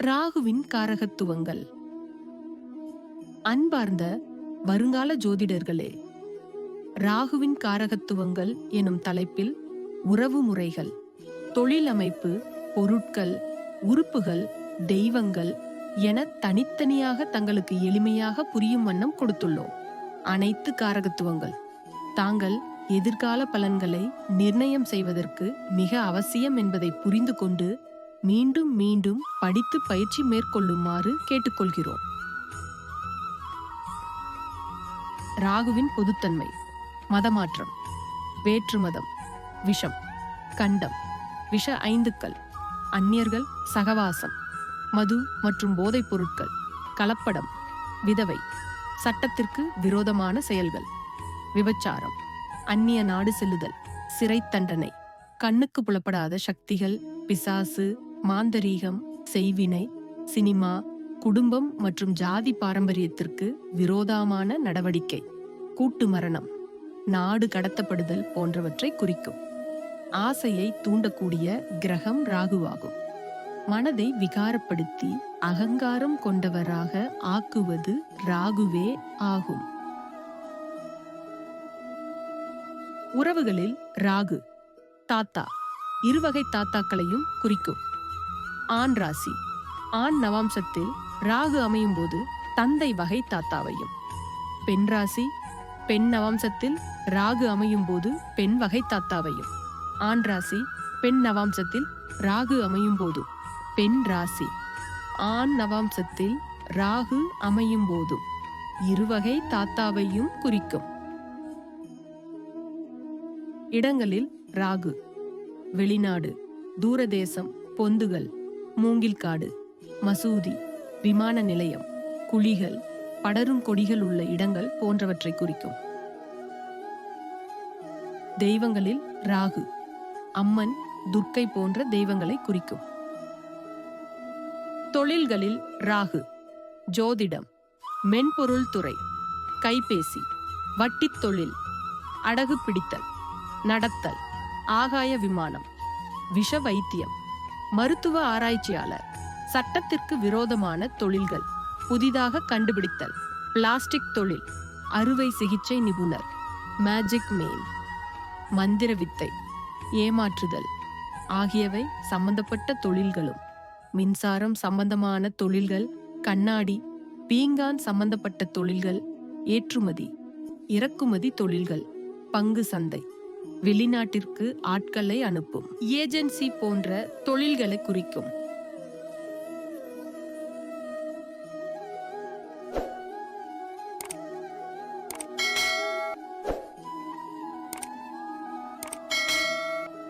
ராகுவின் காரகத்துவங்கள். அன்பார்ந்த வருங்கால ஜோதிடர்களே, ராகுவின் காரகத்துவங்கள் எனும் தலைப்பில் உறவு முறைகள், தொழில் அமைப்பு, பொருட்கள், உறுப்புகள், தெய்வங்கள் என தனித்தனியாக தங்களுக்கு எளிமையாக புரியும் வண்ணம் கொடுத்துள்ளோம். அனைத்து காரகத்துவங்கள் தாங்கள் எதிர்கால பலன்களை நிர்ணயம் செய்வதற்கு மிக அவசியம் என்பதை புரிந்து கொண்டு மீண்டும் மீண்டும் படித்து பயிற்சி மேற்கொள்ளுமாறு கேட்டுக்கொள்கிறோம். ராகுவின் பொதுத்தன்மை: மதமாற்றம், வேற்று மதம், விஷம், கண்டம், விஷ ஐந்துக்கள், அந்நியர்கள், சகவாசம், மது மற்றும் போதைப் பொருட்கள், கலப்படம், விதவை, சட்டத்திற்கு விரோதமான செயல்கள், விபச்சாரம், அந்நிய நாடு செல்லுதல், சிறை தண்டனை, கண்ணுக்கு புலப்படாத சக்திகள், பிசாசு, மாந்தரீகம், செய்வினை, சினிமா, குடும்பம் மற்றும் ஜாதி பாரம்பரியத்திற்கு விரோதமான நடவடிக்கை, கூட்டு மரணம், நாடு கடத்தப்படுதல் போன்றவற்றை குறிக்கும். ஆசையை தூண்டக்கூடிய கிரகம் ராகுவாகும். மனதை விகாரப்படுத்தி அகங்காரம் கொண்டவராக ஆக்குவது ராகுவே ஆகும். உறவுகளில் ராகு தாத்தா இருவகை தாத்தாக்களையும் குறிக்கும். ஆண் ராசி: ஆண் நவாம்சத்தில் ராகு அமையும் போது தந்தை வகை தாத்தாவையும், பெண் ராசி: பெண் நவாம்சத்தில் ராகு அமையும் போது பெண் வகை தாத்தாவையும், ஆண் ராசி: பெண் நவாம்சத்தில் ராகு அமையும் போது பெண் ராசி, ஆண் நவாம்சத்தில் ராகு அமையும் போதும் இருவகை தாத்தாவையும் குறிக்கும். இடங்களில் ராகு: வெளிநாடு, தூரதேசம், பொந்துகள், மூங்கில்காடு, மசூதி, விமான நிலையம், குழிகள், படரும் கொடிகள் உள்ள இடங்கள் போன்றவற்றை குறிக்கும். தெய்வங்களில் ராகு: அம்மன், துர்க்கை போன்ற தெய்வங்களை குறிக்கும். தொழில்களில் ராகு: ஜோதிடம், மென்பொருள் துறை, கைபேசி, வட்டித் தொழில், அடகு பிடித்தல், நடத்தல், ஆகாய விமானம், விஷ வைத்தியம், மருத்துவ ஆராய்ச்சியாளர், சட்டத்திற்கு விரோதமான தொழில்கள், புதிதாக கண்டுபிடித்தல், பிளாஸ்டிக் தொழில், அறுவை சிகிச்சை நிபுணர், மேஜிக் மேன், மந்திர வித்தை, ஏமாற்றுதல் ஆகியவை சம்பந்தப்பட்ட தொழில்களும். மின்சாரம் சம்பந்தமான தொழில்கள், கண்ணாடி, பீங்கான் சம்பந்தப்பட்ட தொழில்கள், ஏற்றுமதி, இறக்குமதி தொழில்கள், பங்கு சந்தை, வெளிநாட்டிற்கு ஆட்களை அனுப்பும் ஏஜென்சி போன்ற தொழில்களை குறிக்கும்.